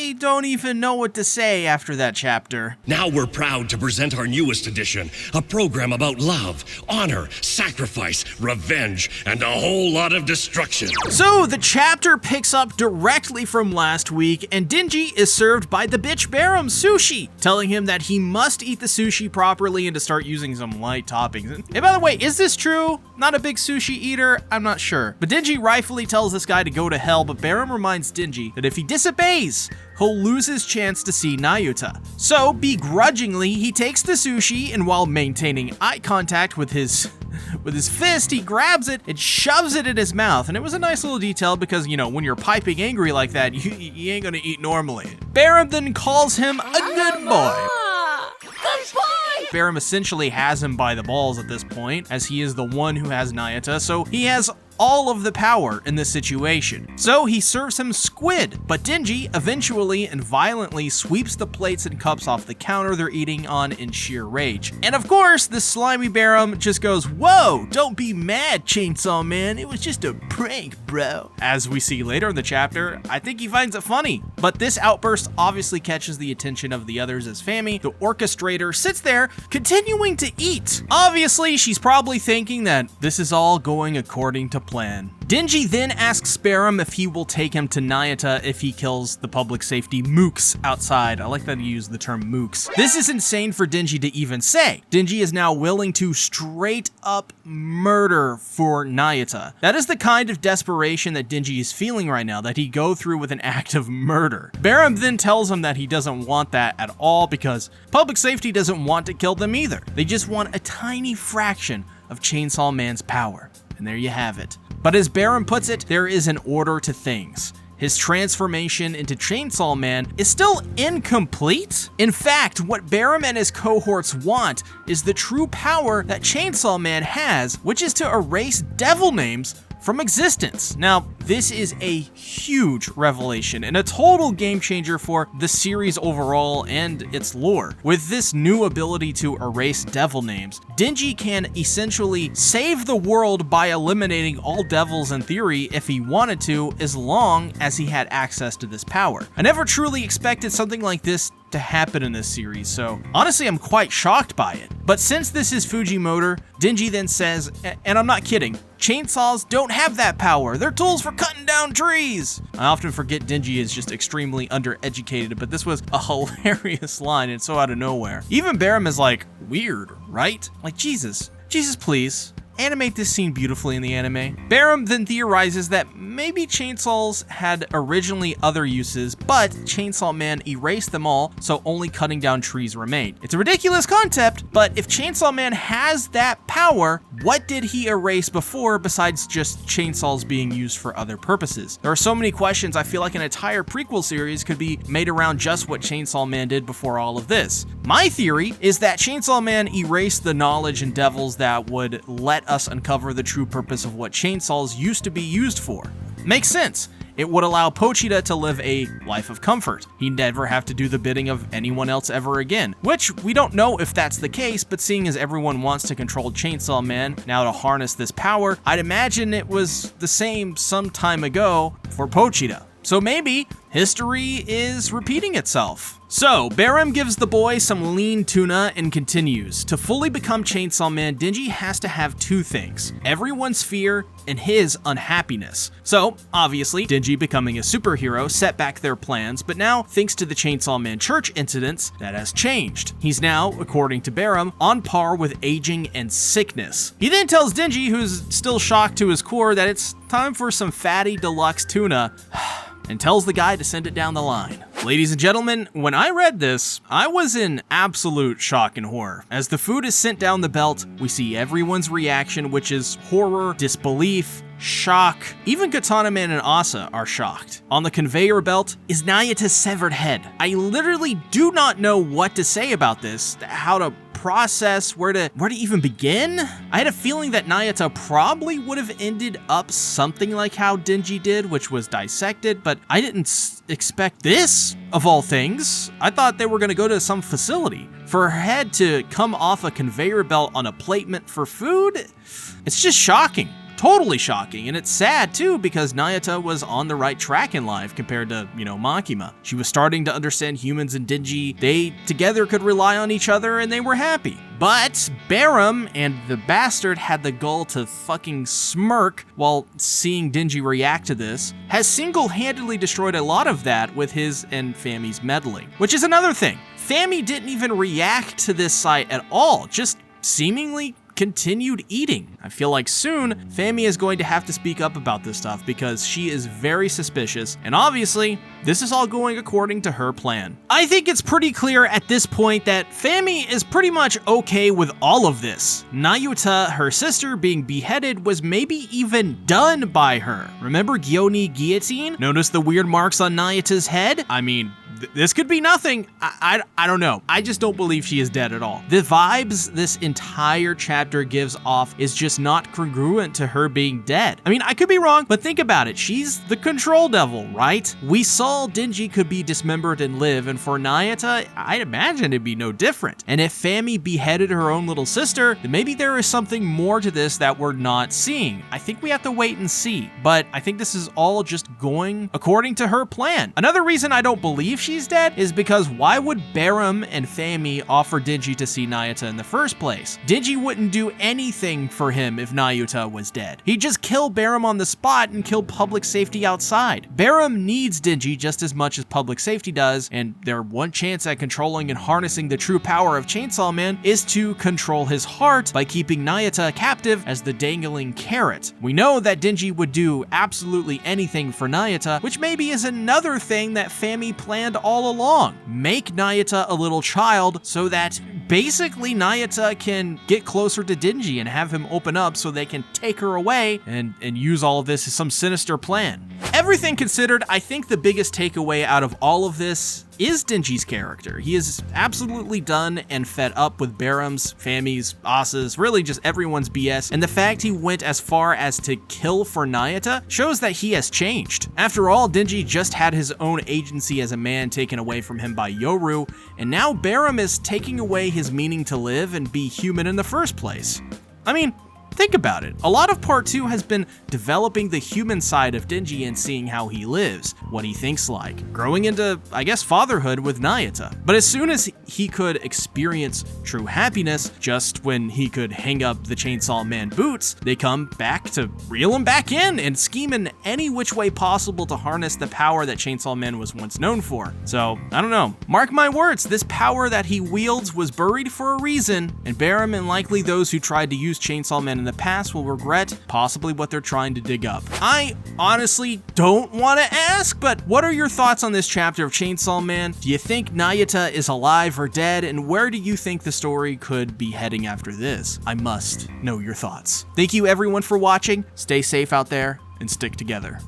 I don't even know what to say after that chapter. Now we're proud to present our newest edition, a program about love, honor, sacrifice, revenge, and a whole lot of destruction. So the chapter picks up directly from last week, and Denji is served by the bitch Barum sushi, telling him that he must eat the sushi properly and to start using some light toppings. And by the way, is this true? Not a big sushi eater? I'm not sure. But Denji rightfully tells this guy to go to hell, but Barum reminds Denji that if he disobeys, he'll lose his chance to see Nayuta. So, begrudgingly, he takes the sushi, and while maintaining eye contact with his fist, he grabs it and shoves it in his mouth. And it was a nice little detail because, you know, when you're piping angry like that, you ain't gonna eat normally. Barum then calls him a good boy. Good boy! Barum essentially has him by the balls at this point, as he is the one who has Nayuta, so he has all of the power in this situation. So he serves him squid, but Denji eventually and violently sweeps the plates and cups off the counter they're eating on in sheer rage. And of course, the slimy Barum just goes, "Whoa, don't be mad, Chainsaw Man, it was just a prank, bro." As we see later in the chapter, I think he finds it funny. But this outburst obviously catches the attention of the others as Fami, the orchestrator, sits there continuing to eat. Obviously, she's probably thinking that this is all going according to plan. Denji then asks Barum if he will take him to Nayuta if he kills the public safety mooks outside. I like that he used the term mooks. This is insane for Denji to even say. Denji is now willing to straight up murder for Nayuta. That is the kind of desperation that Denji is feeling right now, that he go through with an act of murder. Barum then tells him that he doesn't want that at all because public safety doesn't want to kill them either. They just want a tiny fraction of Chainsaw Man's power. And there you have it. But as Barum puts it, there is an order to things. His transformation into Chainsaw Man is still incomplete. In fact, what Barum and his cohorts want is the true power that Chainsaw Man has, which is to erase devil names from existence. Now, this is a huge revelation and a total game changer for the series overall and its lore. With this new ability to erase devil names, Denji can essentially save the world by eliminating all devils in theory if he wanted to, as long as he had access to this power. I never truly expected something like this to happen in this series, so honestly I'm quite shocked by it. But since this is Fujimoto, Denji then says, and I'm not kidding, chainsaws don't have that power, they're tools for cutting down trees. I often forget Denji is just extremely undereducated, but this was a hilarious line and so out of nowhere. Even Barum is like, weird, right? Like, Jesus please. Animate this scene beautifully in the anime. Barum then theorizes that maybe chainsaws had originally other uses, but Chainsaw Man erased them all, so only cutting down trees remained. It's a ridiculous concept, but if Chainsaw Man has that power, what did he erase before besides just chainsaws being used for other purposes? There are so many questions. I feel like an entire prequel series could be made around just what Chainsaw Man did before all of this. My theory is that Chainsaw Man erased the knowledge and devils that would let us uncover the true purpose of what chainsaws used to be used for. Makes sense. It would allow Pochita to live a life of comfort. He'd never have to do the bidding of anyone else ever again, which we don't know if that's the case, but seeing as everyone wants to control Chainsaw Man now to harness this power, I'd imagine it was the same some time ago for Pochita. So maybe history is repeating itself. So, Barum gives the boy some lean tuna and continues. To fully become Chainsaw Man, Denji has to have two things: everyone's fear and his unhappiness. So, obviously, Denji becoming a superhero set back their plans, but now, thanks to the Chainsaw Man church incidents, that has changed. He's now, according to Barum, on par with aging and sickness. He then tells Denji, who's still shocked to his core, that it's time for some fatty deluxe tuna, and tells the guy to send it down the line. Ladies and gentlemen, when I read this, I was in absolute shock and horror. As the food is sent down the belt, we see everyone's reaction, which is horror, disbelief, shock. Even Katana Man and Asa are shocked. On the conveyor belt is Nayuta's severed head. I literally do not know what to say about this, how to process, where to even begin. I had a feeling that Nayuta probably would have ended up something like how Denji did, which was dissected, but I didn't expect this, of all things. I thought they were gonna go to some facility. For her head to come off a conveyor belt on a plate meant for food, it's just shocking. totally shocking, and it's sad too because Nayuta was on the right track in life compared to, Makima. She was starting to understand humans and Denji. They together could rely on each other and they were happy. But Barum and the bastard had the gall to fucking smirk while seeing Denji react to this, has single-handedly destroyed a lot of that with his and Fami's meddling. Which is another thing. Fami didn't even react to this sight at all, just seemingly continued eating. I feel like soon, Fami is going to have to speak up about this stuff because she is very suspicious, and obviously, this is all going according to her plan. I think it's pretty clear at this point that Fami is pretty much okay with all of this. Nayuta, her sister, being beheaded was maybe even done by her. Remember Gyoni guillotine? Notice the weird marks on Nayuta's head? I mean, this could be nothing. I don't know. I just don't believe she is dead at all. The vibes this entire chapter gives off is just not congruent to her being dead. I mean, I could be wrong, but think about it. She's the control devil, right? We saw Denji could be dismembered and live, and for Nayuta, I'd imagine it'd be no different. And if Fami beheaded her own little sister, then maybe there is something more to this that we're not seeing. I think we have to wait and see, but I think this is all just going according to her plan. Another reason I don't believe she's dead is because why would Barum and Fami offer Denji to see Nayuta in the first place? Denji wouldn't do anything for him if Nayuta was dead. He'd just kill Barum on the spot and kill public safety outside. Barum needs Denji just as much as public safety does, and their one chance at controlling and harnessing the true power of Chainsaw Man is to control his heart by keeping Nayuta captive as the dangling carrot. We know that Denji would do absolutely anything for Nayuta, which maybe is another thing that Fami planned all along. Make Nayuta a little child so that basically Nayuta can get closer to Denji and have him open up so they can take her away and use all of this as some sinister plan. Everything considered, I think the biggest takeaway out of all of this is Denji's character. He is absolutely done and fed up with Barum's, Fami's, Asa's, really just everyone's BS, and the fact he went as far as to kill for Nayuta shows that he has changed. After all, Denji just had his own agency as a man taken away from him by Yoru, and now Barum is taking away his meaning to live and be human in the first place. I mean, think about it. A lot of part 2 has been developing the human side of Denji and seeing how he lives, what he thinks like, growing into, I guess, fatherhood with Nayuta. But as soon as he could experience true happiness, just when he could hang up the Chainsaw Man boots, they come back to reel him back in and scheme in any which way possible to harness the power that Chainsaw Man was once known for. So, I don't know. Mark my words, this power that he wields was buried for a reason, and Barum and likely those who tried to use Chainsaw Man in the past will regret possibly what they're trying to dig up. I honestly don't want to ask, but what are your thoughts on this chapter of Chainsaw Man? Do you think Nayuta is alive or dead, and where do you think the story could be heading after this? I must know your thoughts. Thank you everyone for watching. Stay safe out there and stick together.